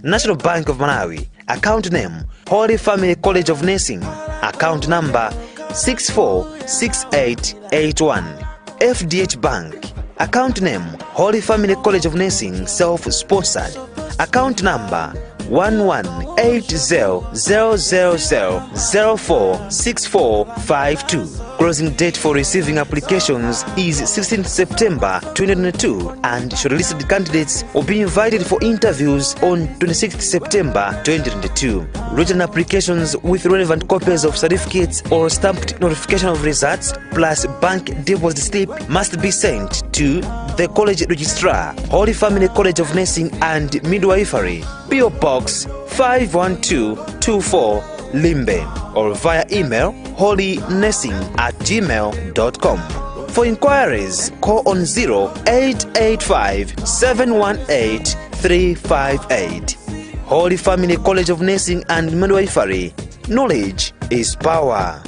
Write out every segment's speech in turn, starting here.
National Bank of Malawi. Account name, Holy Family College of Nursing. Account number 646881. FDH Bank. Account name, Holy Family College of Nursing, self-sponsored. Account number 118000046452. Closing date for receiving applications is 16th September 2022, and shortlisted candidates will be invited for interviews on 26th September 2022. Written applications with relevant copies of certificates or stamped notification of results plus bank deposit slip must be sent to the College Registrar, Holy Family College of Nursing and Midwifery, PO Box 51224, Limbe, or via email holynursing@gmail.com. For inquiries, call on 0885 718 358. Holy Family College of Nursing and Midwifery. Knowledge is power.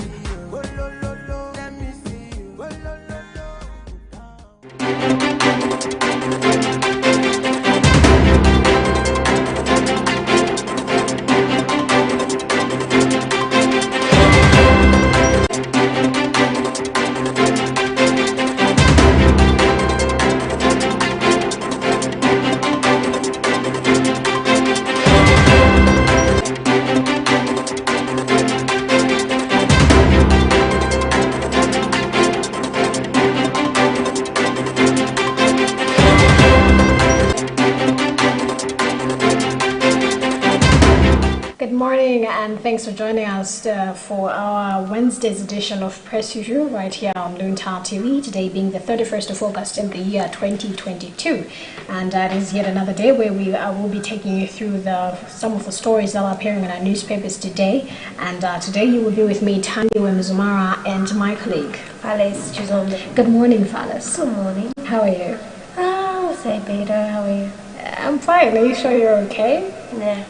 And thanks for joining us for our Wednesday's edition of Press Usual right here on Luntha TV, today being the 31st of August in the year 2022. And it is yet another day where we will be taking you through some of the stories that are appearing in our newspapers today. And today you will be with me, Tani Wemzumara, and my colleague, Alice Chizonde. Good morning, Phyllis. Good morning. How are you? I'll say better. How are you? I'm fine. Are you sure you're okay? Yeah.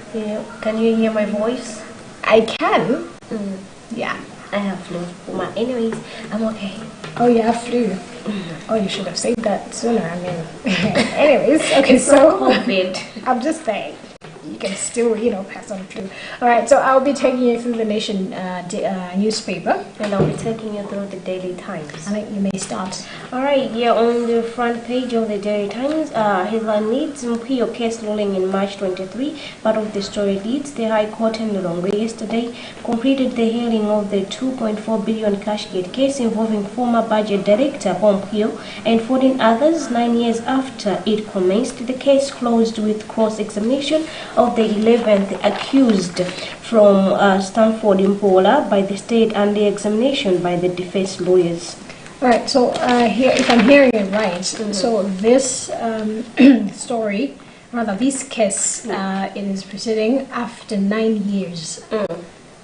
Can you hear my voice? I can. Yeah. I have flu. But anyways, I'm okay. Oh, you have flu? Oh, you should have said that sooner. I mean, anyways, okay, so COVID. I'm just saying, you can still, pass on flu. All right, so I'll be taking you through the Nation newspaper. And I'll be taking you through the Daily Times. I think you may start. All right, yeah, on the front page of the Daily Times, headline reads, Mpio case ruling in March 23. Part of the story reads, the High Court in Lilongwe yesterday completed the hearing of the 2.4 billion cashgate case involving former budget director Mpio and 14 others 9 years after it commenced. The case closed with cross-examination of the 11th accused from Stanford Mpola by the state and the examination by the defense lawyers. All right, so here, if I'm hearing it right, so this story, rather this case, it is proceeding after 9 years.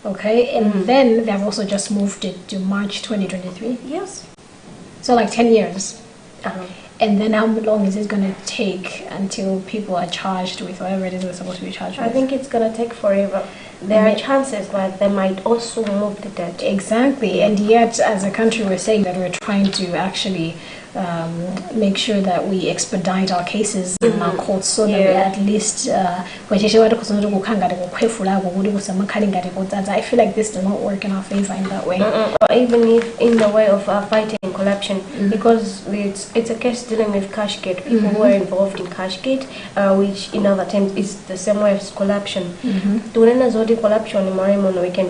Okay, and then they've also just moved it to March 2023. Yes. So like 10 years. And then how long is it going to take until people are charged with whatever it is they're supposed to be charged with? I think it's going to take forever. There are chances that they might also move the debt. Exactly, and yet as a country we're saying that we're trying to actually make sure that we expedite our cases in our courts so that we at least I feel like this does not work in our favor in that way. Or even if in the way of fighting corruption, because it's a case dealing with cashgate, people who are involved in cashgate, which in other terms is the same way as corruption. Corruption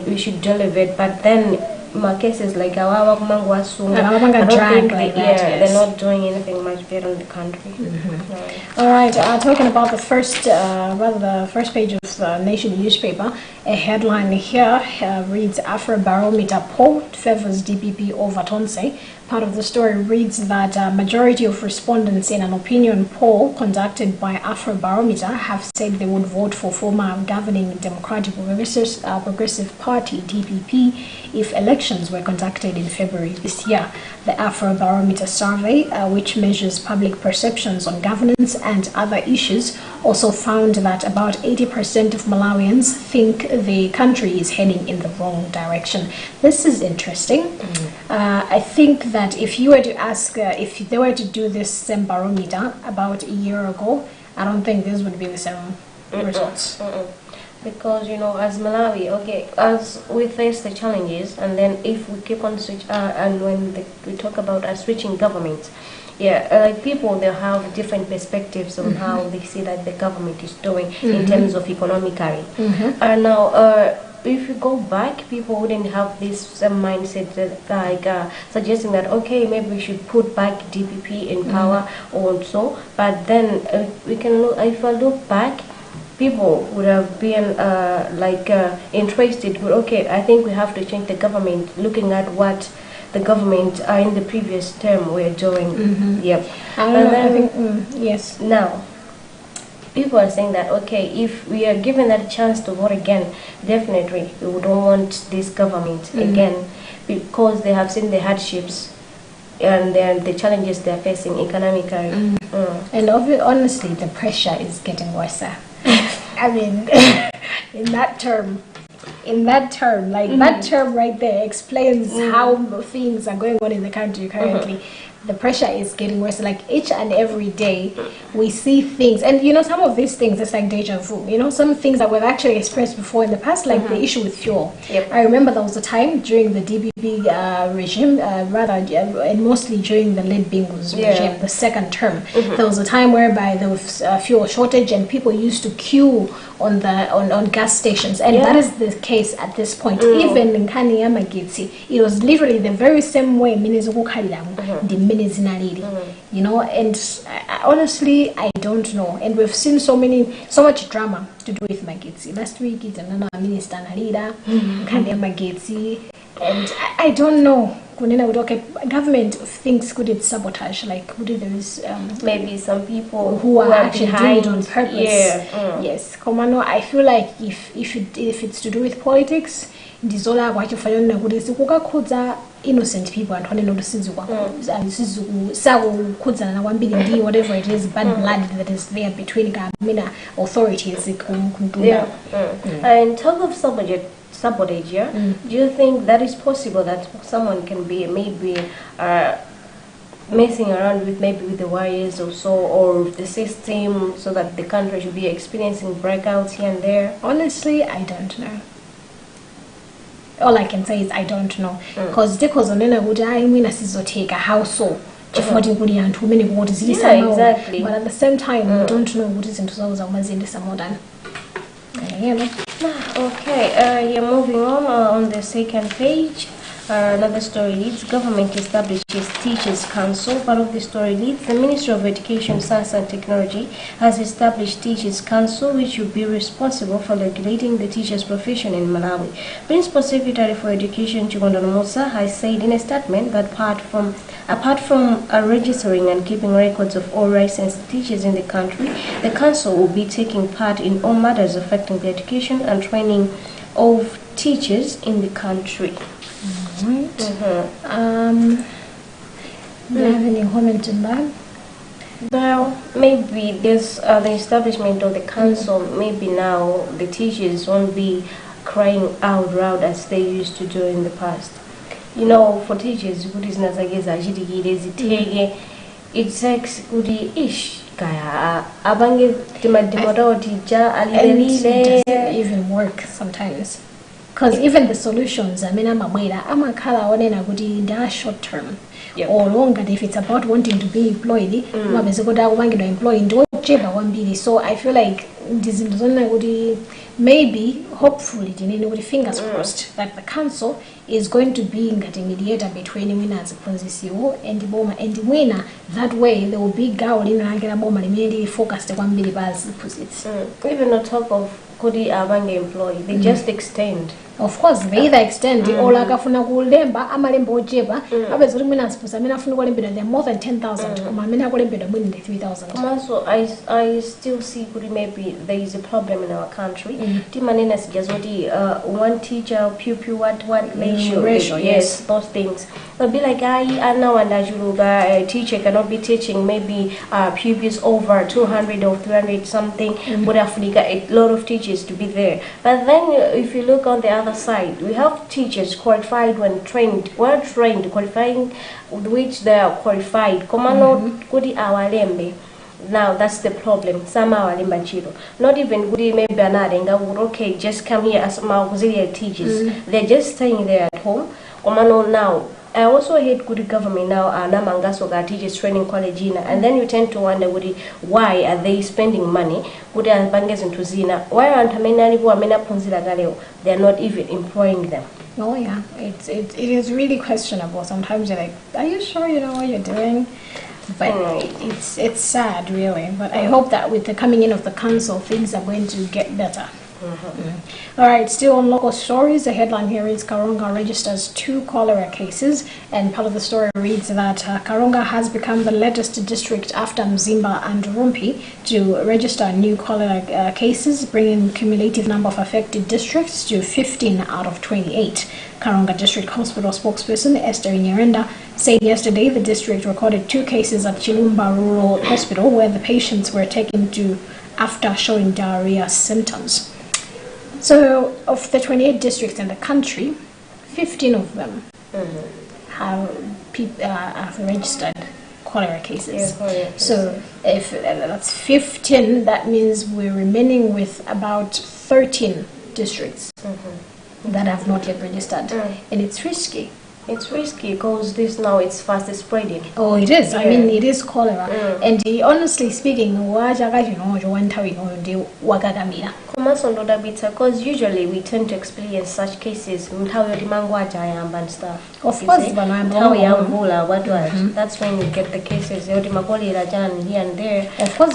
we should deal with it, but then cases like they're not doing anything much better in the country. All right, talking about the first page of the Nation newspaper, a headline here reads, Afrobarometer poll favors DPP over Tonse. Part of the story reads that a majority of respondents in an opinion poll conducted by Afrobarometer have said they would vote for former governing Democratic Progressive Party, DPP, if elections were conducted in February this year. The Afrobarometer survey, which measures public perceptions on governance and other issues, also found that about 80% of Malawians think the country is heading in the wrong direction. This is interesting. I think that if you were to ask, if they were to do this same barometer about a year ago, I don't think this would be the same results. Because as Malawi, okay, as we face the challenges, and then if we keep on and when we talk about switching governments, like people, they have different perspectives on how they see that the government is doing in terms of economically. And now, if you go back, people wouldn't have this mindset that, suggesting that okay, maybe we should put back DPP in power also. But then we can look. If I look back, people would have been interested. But okay, I think we have to change the government, looking at what the government in the previous term were doing. Yep. I think yes. Now, people are saying that okay, if we are given that chance to vote again, definitely we don't want this government again, because they have seen the hardships and the challenges they are facing economically. And honestly, the pressure is getting worse. I mean, in that term, that term right there explains how things are going on in the country currently. The pressure is getting worse. Like each and every day, we see things, and some of these things, it's like deja vu. Some things that we've actually expressed before in the past, like the issue with fuel. Yep. I remember there was a time during the DBB regime, and mostly during the late Bingu's regime, the second term. There was a time whereby there was fuel shortage, and people used to queue on gas stations, and that is the case at this point. Even in Kanyama Gitsi, it was literally the very same way. The and honestly, I don't know. And we've seen so much drama to do with Magitsi. Last week, it's another minister, Narida, Kanyama Gitsi, and I don't know. Government thinks could it sabotage, there is maybe some people who are actually doing it on purpose. Yes, Komano, I feel like if it's to do with politics, ndizola kwachifanyana kuti sikukakhudza innocent people and honey not sakukhudzana kwambiri ndi whatever it is bad blood that is there between Gamina authorities. And talk of sabotage, do you think that is possible, that someone can be maybe messing around with the wires or so, or the system, so that the country should be experiencing breakouts here and there? Honestly, I don't know. All I can say is I don't know, because I mean take a household. Exactly. But at the same time, we don't know what is into those modern. Okay, you're moving on the second page. Another story reads, government establishes Teachers Council. Part of the story reads, the Ministry of Education, Science and Technology has established Teachers Council, which will be responsible for regulating the teachers' profession in Malawi. Principal Secretary for Education, Chikondo Musa, has said in a statement that apart from registering and keeping records of all licensed teachers in the country, the council will be taking part in all matters affecting the education and training of teachers in the country. Right. Do you have any comment on that? Well, maybe there's the establishment of the council. Maybe now the teachers won't be crying out loud as they used to do in the past. For teachers, it takes ish. And it doesn't even work sometimes. Because even the solutions, I'm short term or longer if it's about wanting to be employed. So I feel like maybe, hopefully, fingers crossed, that the council is going to be a mediator between winners and the bomber and the winner. That way, there will be focused on even on top of Kodi Abange employee, they just extend. Of course, they either extend or like afuna kulemba amalemba ojeba abezuri mina sipusa mina afuna kulembera there more than 10,000 kuma mina kulembera more than 3,000. So I still see maybe there is a problem in our country. Timanena sijazoti one teacher pupil what ratio yes, those things. They'll be like I know and a teacher cannot be teaching maybe pupils over 200 or 300 something. Would have a lot of teachers to be there. But then if you look on the other side, we have teachers qualified when trained, well trained, qualifying which they are qualified. Komano kudi awalembe. Now that's the problem. Somehow alimbanchiro. Not even good maybe anadenga would okay, just come here as my auxiliary teachers. They're just staying there at home. Komano now. I also hate good government now namangaso ga teachers training college and then you tend to wonder why are they spending money good banges into zina why aren't many punzira galeo they're not even employing them. Oh yeah, it is really questionable. Sometimes you're like, are you sure you know what you're doing? But it's sad really, but I hope that with the coming in of the council things are going to get better. All right, still on local stories, the headline here is Karonga registers 2 cholera cases, and part of the story reads that Karonga has become the latest district after Mzimba and Rumpi to register new cholera cases, bringing cumulative number of affected districts to 15 out of 28. Karonga District Hospital spokesperson Esther Nyarenda said yesterday the district recorded 2 cases at Chilumba Rural Hospital where the patients were taken to after showing diarrhea symptoms. So, of the 28 districts in the country, 15 of them have registered cholera cases. So, if that's 15, that means we're remaining with about 13 districts that have not yet registered. And it's risky. It's risky because this now it's fast spreading. Oh, it is. I mean, it is cholera. And honestly speaking, because usually we tend to experience such cases and stuff. Of course, that's when you get the cases here and there. Of course,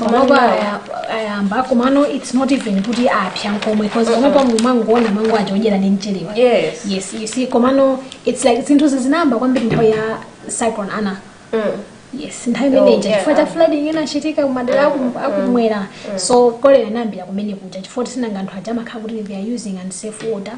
it's not even good because yes, you see, it's like it's number one cyclone Anna. Yes, for flooding in a shitika madara so cholera nambia kumene kuja chifoti sinanga anthu ajama khakuti they are using unsafe water.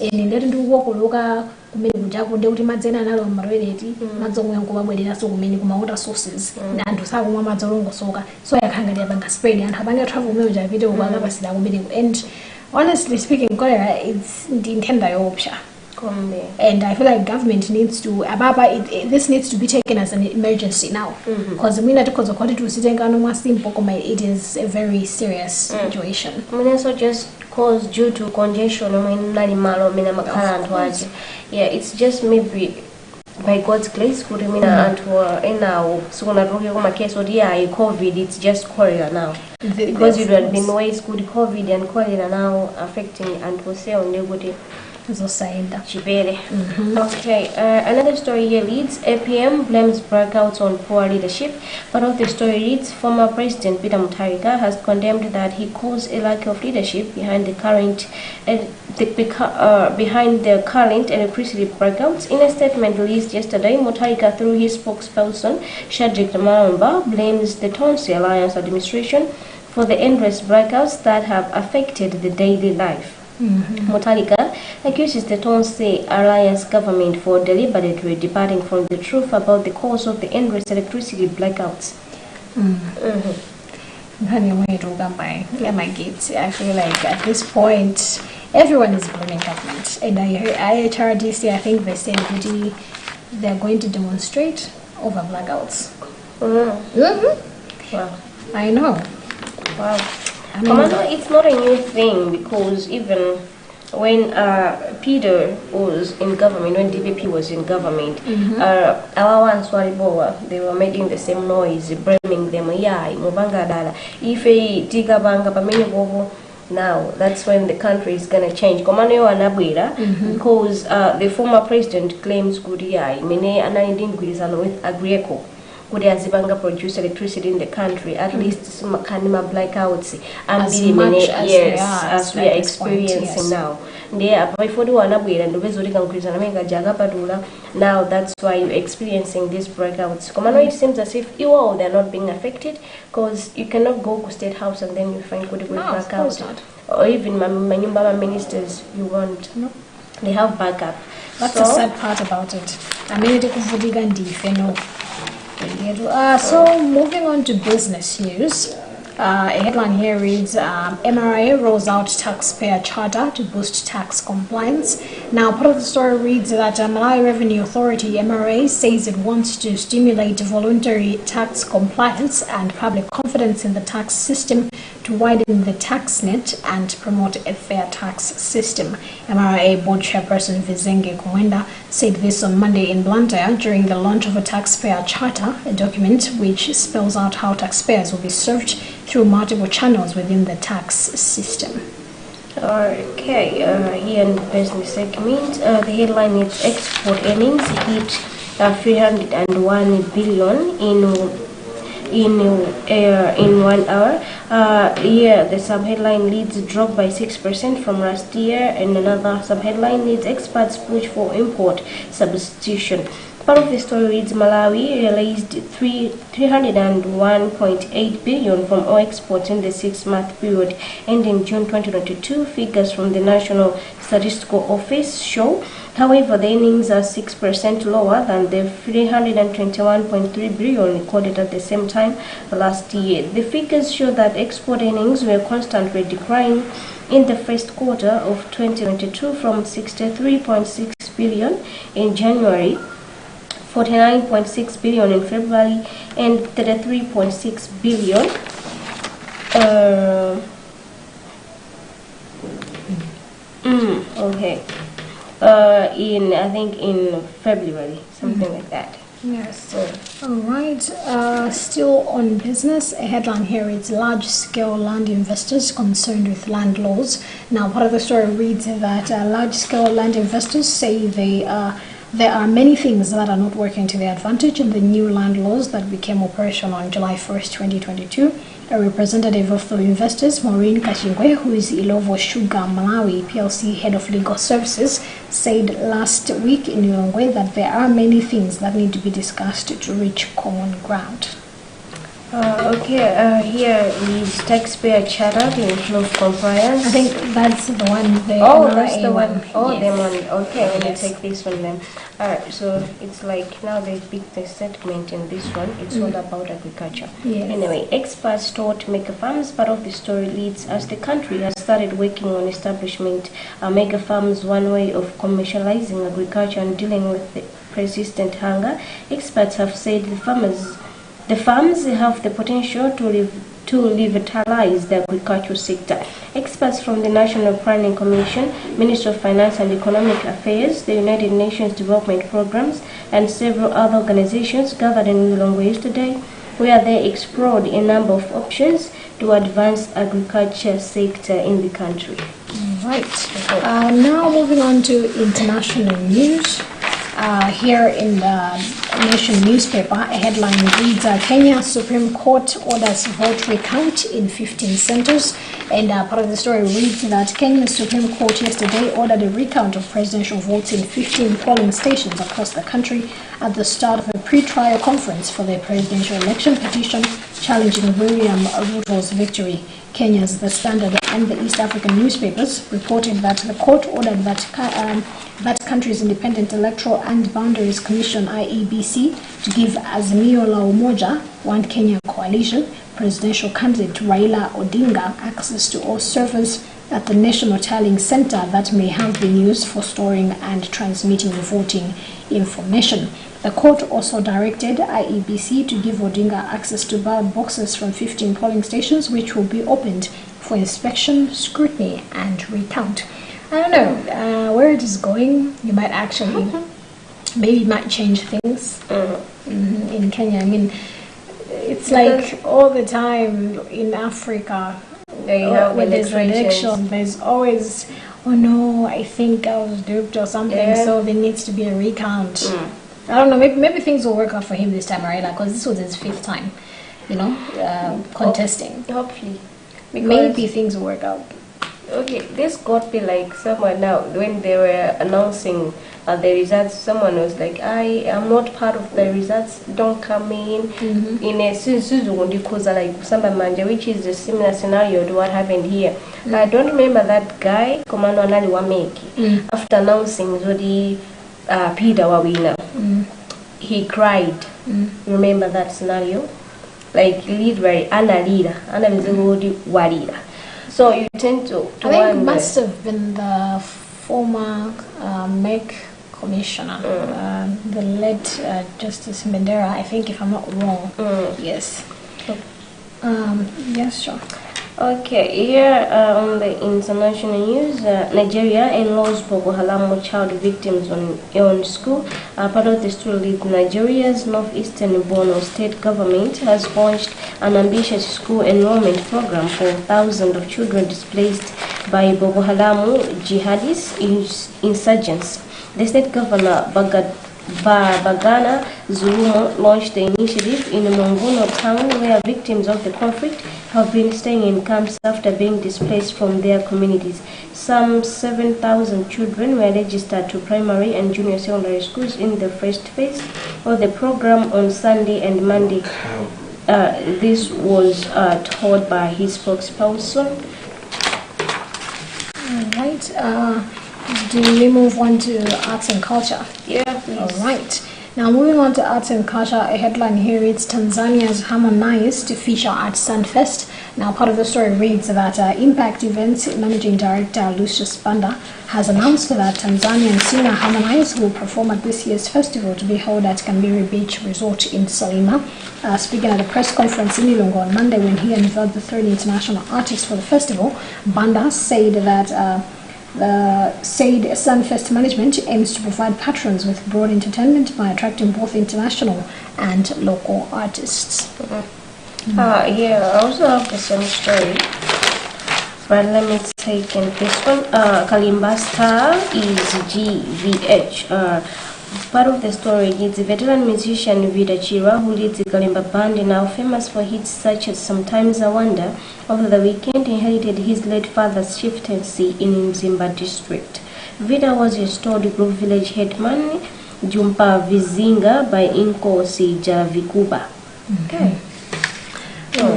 And ndeti ndikuwokoloka kumene kuja kunde kuti madzena analo marweleti madzomwe nkubabwerera so kumene kuma water sources na anthu sakumwa madzi olongosoka so yakhanga banga spread anthu abanga travel kumene kuja video kwakapasira kumene. And honestly speaking, cholera it's ndintenda yopsha. And I feel like government needs to this needs to be taken as an emergency now because it is a very serious situation. Also just cause due to congestion yeah, it's just maybe by God's grace could mean now so na case or COVID, it's just cholera now because it had been ways good COVID and cholera now affecting and for sale nobody. Okay, another story here reads, APM blames breakouts on poor leadership. Part of the story reads, former President Peter Mutharika has condemned that he caused a lack of leadership behind the current electricity breakouts. In a statement released yesterday, Mutharika, through his spokesperson Shadrack Maramba, blames the Tonsi Alliance administration for the endless breakouts that have affected the daily life. Mutharika accuses the Tonsi Alliance government for deliberately departing from the truth about the cause of the endless electricity blackouts. I feel like at this point everyone is blaming government, and IHRDC, I think they said they're going to demonstrate over blackouts. Wow. I know. Wow. It's not a new thing because even when Peter was in government, when DPP was in government, they were making the same noise, blaming them. Now that's when the country is gonna change. Because the former president claims with Agrico. Could produce electricity in the country, at least some blackouts as we are experiencing now. Now that's why you're experiencing these breakouts. It seems as if they're not being affected because you cannot go to State House and then you find good blackout. Or even my ministers, you want. No. They have backup. That's the sad part about it. So moving on to business news, A headline here reads, MRA rolls out taxpayer charter to boost tax compliance. Now, part of the story reads that Malawi Revenue Authority, MRA, says it wants to stimulate voluntary tax compliance and public confidence in the tax system to widen the tax net and promote a fair tax system. MRA board chairperson Vizenge Kumwenda said this on Monday in Luntha during the launch of a taxpayer charter, a document which spells out how taxpayers will be served through multiple channels within the tax system. Okay, here in the business segment, the headline is export earnings hit 301 billion in 1 hour. Here the subheadline leads drop by 6% from last year, and another subheadline leads experts push for import substitution. Part of the story reads Malawi realized 301.8 billion from oil exports in the 6-month period ending June 2022. Figures from the National Statistical Office show. However, the earnings are 6% lower than the 321.3 billion recorded at the same time last year. The figures show that export earnings were constantly declining in the first quarter of 2022 from 63.6 billion in January, 49.6 billion in February, and 33.6 billion in February, something like that. Yes. All right. Still on business, a headline here is large-scale land investors concerned with land laws. Now, part of the story reads that large-scale land investors say there are many things that are not working to their advantage in the new land laws that became operational on July 1st, 2022. A representative of the investors, Maureen Kashingwe, who is Ilovo Sugar Malawi PLC head of legal services, said last week in Lilongwe that there are many things that need to be discussed to reach common ground. Here is taxpayer charter to improve compliance. I think that's the one. That's the one. Yes. The one. Okay, Yes. let me take this one then. Alright, so it's like now the segment in this one, it's all about agriculture. Yes. Anyway, experts taught mega farms. Part of the story leads as the country has started working on establishment mega farms, one way of commercializing agriculture and dealing with the persistent hunger. Experts have said the farms have the potential to revitalize the agricultural sector. Experts from the National Planning Commission, Ministry of Finance and Economic Affairs, the United Nations Development Programs, and several other organizations gathered in Lilongwe yesterday, where they explored a number of options to advance agriculture sector in the country. Right. Now moving on to international news. Here in the Nation newspaper, a headline reads, Kenya Supreme Court orders vote recount in 15 centers. And part of the story reads that Kenya Supreme Court yesterday ordered a recount of presidential votes in 15 polling stations across the country at the start of a pre-trial conference for the presidential election petition challenging William Ruto's victory. Kenya's The Standard and the East African newspapers reported that the court ordered that country's Independent Electoral and Boundaries Commission (IEBC) to give Azimio la Umoja, One Kenya Coalition, presidential candidate Raila Odinga access to all servers at the National Tallying Center that may have been used for storing and transmitting voting information. The court also directed IEBC to give Odinga access to ballot boxes from 15 polling stations, which will be opened for inspection, scrutiny, and recount. I don't know where it is going. You might actually, maybe it might change things in Kenya. I mean, it's like all the time in Africa, when there's an election, there's always, oh no, I think I was duped or something, so there needs to be a recount. I don't know, maybe things will work out for him this time, right? Because this was his 5th time, contesting. Hopefully. Maybe things will work out. Okay, this got me like someone now, when they were announcing the results, someone was like, I am not part of the results, don't come in. In a like Samba Manja, which is a similar scenario to what happened here. I don't remember that guy, Komando Anali Wameki, after announcing Zodi Peter Wawina. He cried. Remember that scenario? like lead by Anna Lida, Anna Mizugodi Walida. So you tend to I think it must have been the former MEC commissioner, the late Justice Mendera, I think, if I'm not wrong. Yes. Yes, sure. Okay, here on the international news, Nigeria enrolls Boko Haram child victims on school. Part of the story leads Nigeria's northeastern Borno state government has launched an ambitious school enrollment program for thousands of children displaced by Boko Haram jihadist insurgents. The state governor, Bagana Zulumo, launched the initiative in Mongono town, where victims of the conflict have been staying in camps after being displaced from their communities. Some 7,000 children were registered to primary and junior secondary schools in the first phase of the program on Sunday and Monday. This was told by his spokesperson. All right. Do we move on to arts and culture? Yeah, please. All right. Now, moving on to arts and culture, a headline here reads Tanzania's harmonized to feature at Sunfest. Now, part of the story reads that Impact Events Managing Director Lucius Banda has announced that Tanzania and Sina Harmonize will perform at this year's festival to be held at Kambiri Beach Resort in Salima. Speaking at a press conference in Ilongo on Monday when he unveiled the third international artist for the festival, Banda said that Sunfest management aims to provide patrons with broad entertainment by attracting both international and local artists. Yeah, I also have the same story, but let me take in this one. Kalimba Star is GVH. Part of the story is the veteran musician Vida Chira, who leads the Kalimba band, now famous for hits such as Sometimes I Wonder. Over the weekend, he inherited his late father's chieftaincy in Mzimba district. Vida was restored Group Village headman Jumpa Vizinga by Inkosi Javikuba. Okay.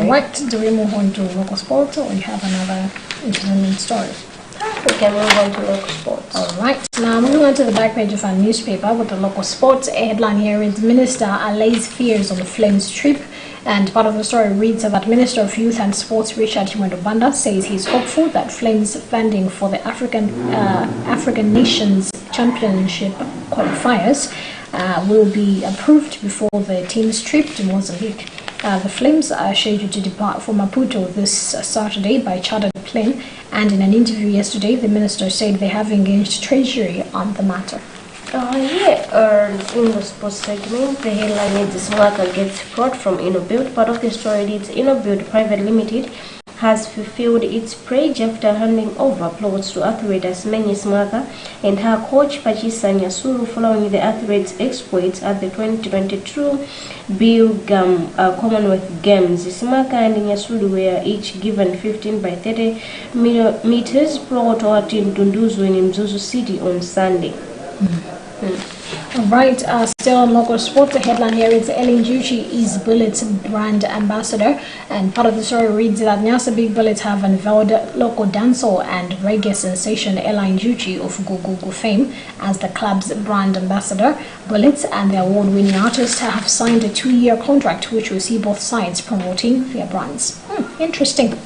Right. Do we move on to local sports, or we have another entertainment story? We can move on to local sports. All right. Now, moving on to the back page of our newspaper with the local sports. A headline here is Minister allays fears on the Flames trip. And part of the story reads that Minister of Youth and Sports Richard Banda says he's hopeful that Flames funding for the African Nations Championship qualifiers will be approved before the team's trip to Mozambique. The Flames are scheduled to depart for Maputo this Saturday by chartered plane, and in an interview yesterday, the minister said they have engaged Treasury on the matter. In the sports segment, the headline is Smaka gets fraud from InnoBuild. Part of the story reads InnoBuild Private Limited has fulfilled its pledge after handing over plots to athlete Asmeni Smaka and her coach Pachisa Nyasuru following the athletes' exploits at the 2022 Bill Commonwealth Games. Smaka and Nyasuru were each given 15 by 30 meters plot at Ndunduzu in Mzuzu City on Sunday. All right, still on local sports, the headline here is Ellen Juchi is Bullets brand ambassador, and part of the story reads that Nyasa Big Bullets have unveiled local dancehall and reggae sensation Ellen Juchi of Gugugu fame as the club's brand ambassador. Bullets and the award-winning artist have signed a 2-year contract which will see both sides promoting their brands. Interesting.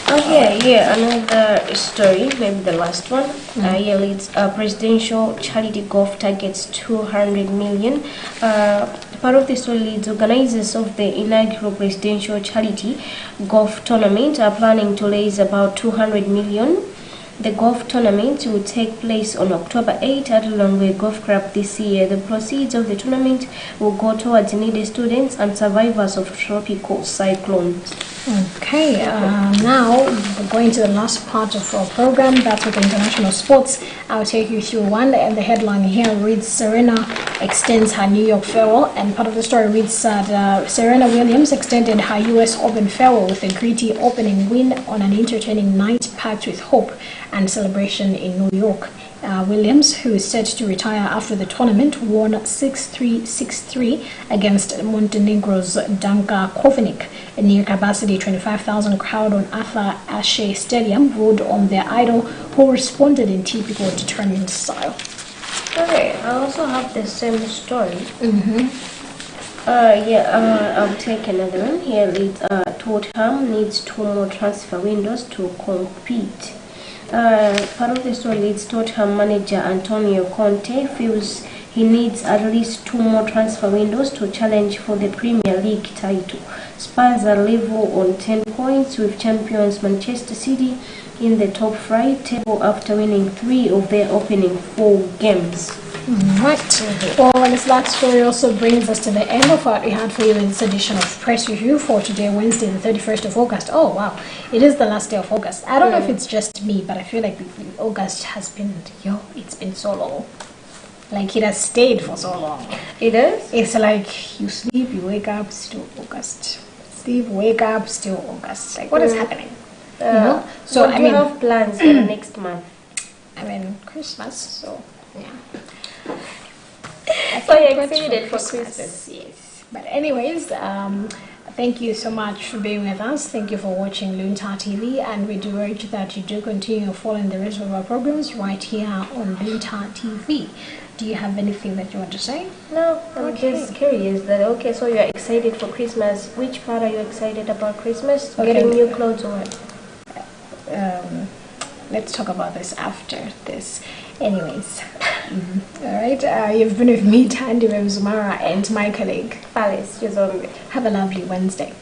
Another story, maybe the last one. Here leads presidential charity golf targets 200 million. Part of the story leads organizers of the inaugural presidential charity golf tournament are planning to raise about 200 million. The golf tournament will take place on October 8 at Longway Golf Club this year. The proceeds of the tournament will go towards needy students and survivors of tropical cyclones. Okay, now we're going to the last part of our program. That's with international sports. I'll take you through one, and the headline here reads Serena extends her New York farewell, and part of the story reads that Serena Williams extended her US Open farewell with a gritty opening win on an entertaining night packed with hope and celebration in New York. Williams, who is set to retire after the tournament, won 6-3, 6-3 against Montenegro's Danka Kovinic. A near-capacity 25,000 crowd on Arthur Ashe Stadium rode on their idol, who responded in typical determined style. Okay, I also have the same story. I'll take another one. Here reads, Tottenham needs 2 more transfer windows to compete. Part of the story reads, Tottenham manager Antonio Conte feels he needs at least 2 more transfer windows to challenge for the Premier League title. Spurs are level on 10 points with champions Manchester City in the top flight table after winning 3 of their opening 4 games. Right. Well, this last story also brings us to the end of what we had for you in this edition of Press Review for today, Wednesday, the 31st of August. Oh, wow. It is the last day of August. I don't know if it's just me, but I feel like August has been, it's been so long. Like, it has stayed for so long. It is? It's like you sleep, you wake up, still August. Sleep, wake up, still August. Like, what is happening? So, do you have plans for the next month? Christmas, so, yeah. So you're excited for Christmas? Yes. But anyways, thank you so much for being with us. Thank you for watching Luntha TV, and we do urge that you do continue following the rest of our programs right here on Luntha TV. Do you have anything that you want to say? No, I'm just curious that, so you're excited for Christmas. Which part are you excited about Christmas? Okay. Getting new clothes or what? Let's talk about this after this. Anyways, all right. You've been with me, Tandy Remzumara, and my colleague, Alice, you're zombie. Have a lovely Wednesday.